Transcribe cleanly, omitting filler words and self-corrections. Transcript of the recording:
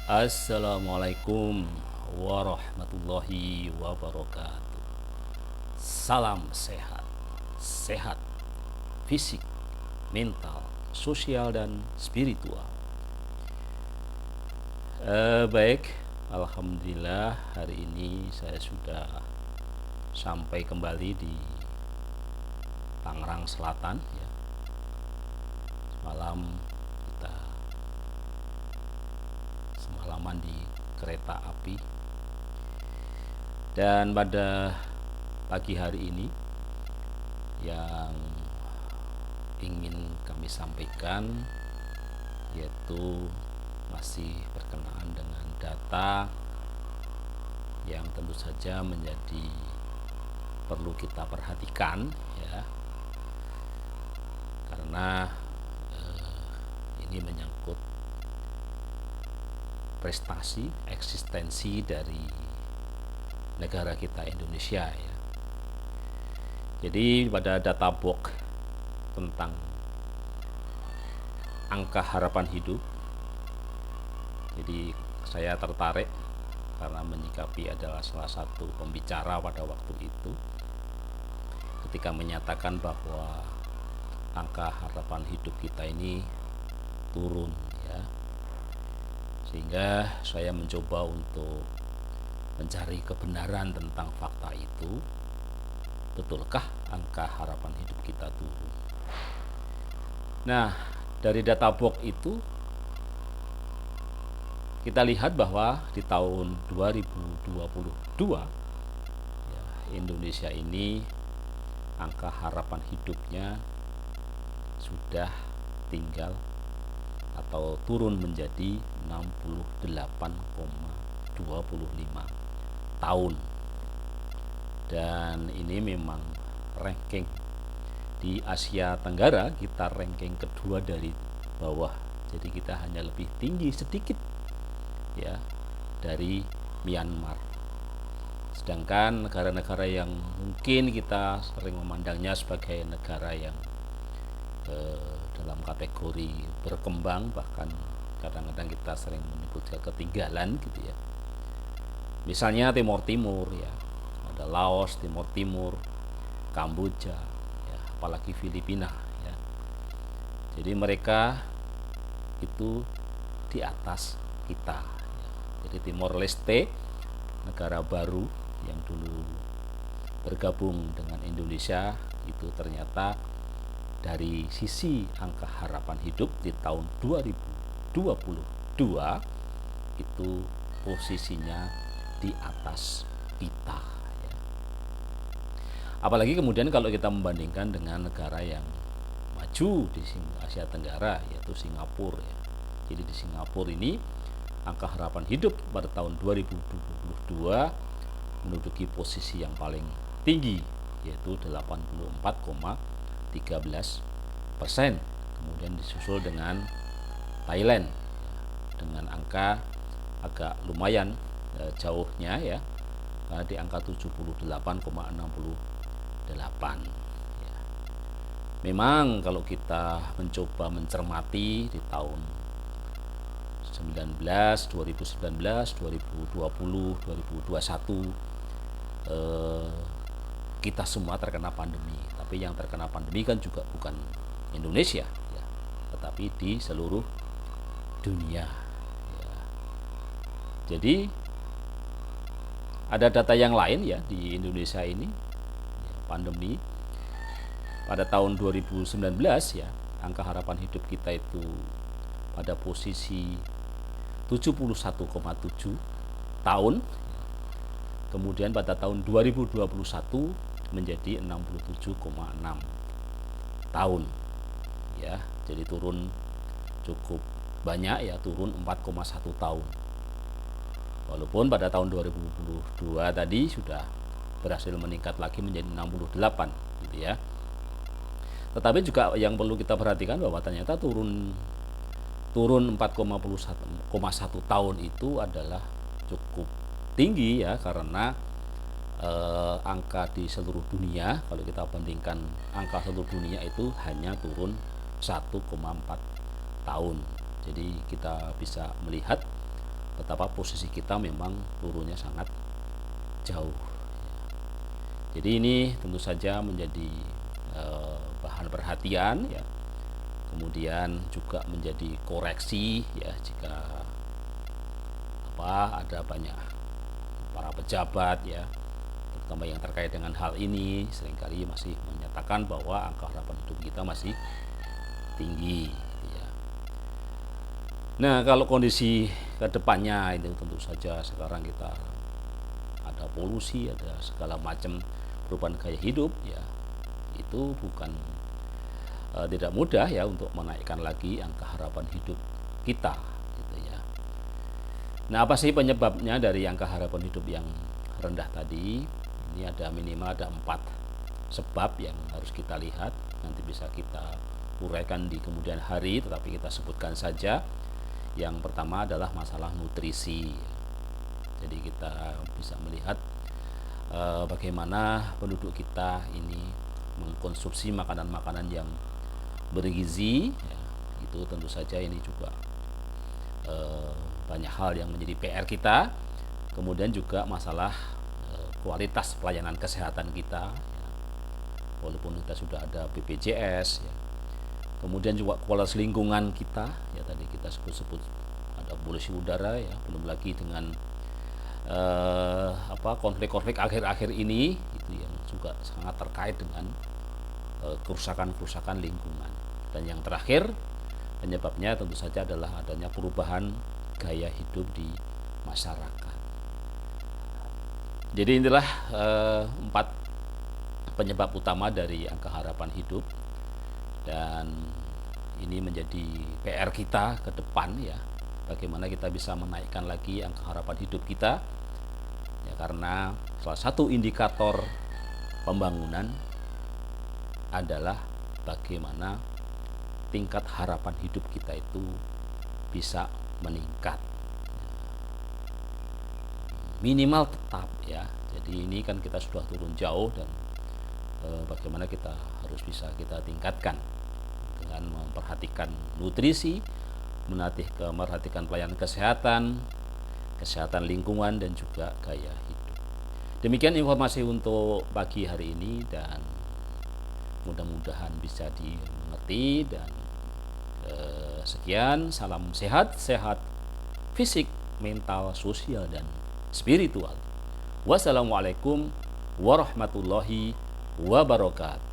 Assalamualaikum warahmatullahi wabarakatuh. Salam sehat, sehat fisik, mental, sosial, dan spiritual. Baik, alhamdulillah hari ini saya sudah sampai kembali di Tangerang Selatan. Ya. Kita semalaman di kereta api, dan pada pagi hari ini yang ingin kami sampaikan yaitu masih berkenaan dengan data yang tentu saja menjadi perlu kita perhatikan, ya, karena ini menyangkut prestasi eksistensi dari negara kita Indonesia, ya. Jadi pada data box tentang angka harapan hidup, jadi saya tertarik karena menyikapi adalah salah satu pembicara pada waktu itu ketika menyatakan bahwa angka harapan hidup kita ini turun, ya. Sehingga saya mencoba untuk mencari kebenaran tentang fakta itu. Betulkah angka harapan hidup kita turun? Nah, dari data box itu kita lihat bahwa di tahun 2022 ya, Indonesia ini angka harapan hidupnya sudah tinggal atau turun menjadi 68,25 tahun. Dan ini memang ranking di Asia Tenggara, kita ranking kedua dari bawah. Jadi kita hanya lebih tinggi sedikit, ya, dari Myanmar. Sedangkan negara-negara yang mungkin kita sering memandangnya sebagai negara yang dalam kategori berkembang, bahkan kadang-kadang kita sering menyebutnya ketinggalan, gitu ya. Misalnya Timor Timur, ya, ada Laos, Timor Timur, Kamboja, ya, apalagi Filipina, ya. Jadi mereka itu di atas kita, ya. Jadi Timor Leste, negara baru yang dulu bergabung dengan Indonesia, itu ternyata dari sisi angka harapan hidup di tahun 2022 itu posisinya di atas kita, ya. Apalagi kemudian kalau kita membandingkan dengan negara yang maju di Asia Tenggara, yaitu Singapura, ya. Jadi di Singapura ini angka harapan hidup pada tahun 2022 menduduki posisi yang paling tinggi, yaitu 84,13%. Kemudian disusul dengan Thailand dengan angka agak lumayan jauhnya, ya, di angka 78,68, ya. Memang kalau kita mencoba mencermati di tahun 2019, 2020, 2021, kita semua terkena pandemi. Tapi yang terkena pandemi kan juga bukan Indonesia, ya, tetapi di seluruh dunia, ya. Jadi ada data yang lain, ya, di Indonesia ini, ya, pandemi pada tahun 2019, ya, angka harapan hidup kita itu pada posisi 71,7 tahun. Kemudian pada tahun 2021 menjadi 67,6 tahun, ya. Jadi turun cukup banyak, ya, turun 4,1 tahun. Walaupun pada tahun 2022 tadi sudah berhasil meningkat lagi menjadi 68, gitu ya. Tetapi juga yang perlu kita perhatikan bahwa ternyata turun 4,1 tahun itu adalah cukup tinggi, ya, karena angka di seluruh dunia, kalau kita bandingkan angka seluruh dunia itu hanya turun 1,4 tahun. Jadi kita bisa melihat betapa posisi kita memang turunnya sangat jauh. Jadi ini tentu saja menjadi bahan perhatian ya. Kemudian juga menjadi koreksi ya, jika ada banyak para pejabat ya, terutama yang terkait dengan hal ini, seringkali masih menyatakan bahwa angka harapan hidup kita masih tinggi ya. Nah, kalau kondisi kedepannya itu tentu saja sekarang kita ada polusi, ada segala macam perubahan gaya hidup ya, itu bukan tidak mudah ya untuk menaikkan lagi angka harapan hidup kita gitu ya. Nah, apa sih penyebabnya dari angka harapan hidup yang rendah tadi? Ini ada minimal ada 4 sebab yang harus kita lihat, nanti bisa kita uraikan di kemudian hari, tetapi kita sebutkan saja. Yang pertama adalah masalah nutrisi. Jadi kita bisa melihat bagaimana penduduk kita ini mengkonsumsi makanan-makanan yang bergizi ya, itu tentu saja ini juga banyak hal yang menjadi PR kita. Kemudian juga masalah kualitas pelayanan kesehatan kita ya, walaupun kita sudah ada BPJS ya. Kemudian juga kualitas lingkungan kita ya, tadi kita sebut ada polusi udara ya, belum lagi dengan konflik-konflik akhir-akhir ini itu yang juga sangat terkait dengan kerusakan-kerusakan lingkungan. Dan yang terakhir penyebabnya tentu saja adalah adanya perubahan gaya hidup di masyarakat. Jadi inilah 4 penyebab utama dari angka harapan hidup, dan ini menjadi PR kita ke depan ya, bagaimana kita bisa menaikkan lagi angka harapan hidup kita ya, karena salah satu indikator pembangunan adalah bagaimana tingkat harapan hidup kita itu bisa meningkat minimal tetap ya. Jadi ini kan kita sudah turun jauh, dan bagaimana kita harus bisa kita tingkatkan dengan memperhatikan nutrisi, memperhatikan pelayanan kesehatan, kesehatan lingkungan, dan juga gaya hidup. Demikian informasi untuk pagi hari ini, dan mudah-mudahan bisa dimengerti. Dan sekian, salam sehat, sehat fisik, mental, sosial, dan spiritual. Wassalamualaikum warahmatullahi wabarakatuh.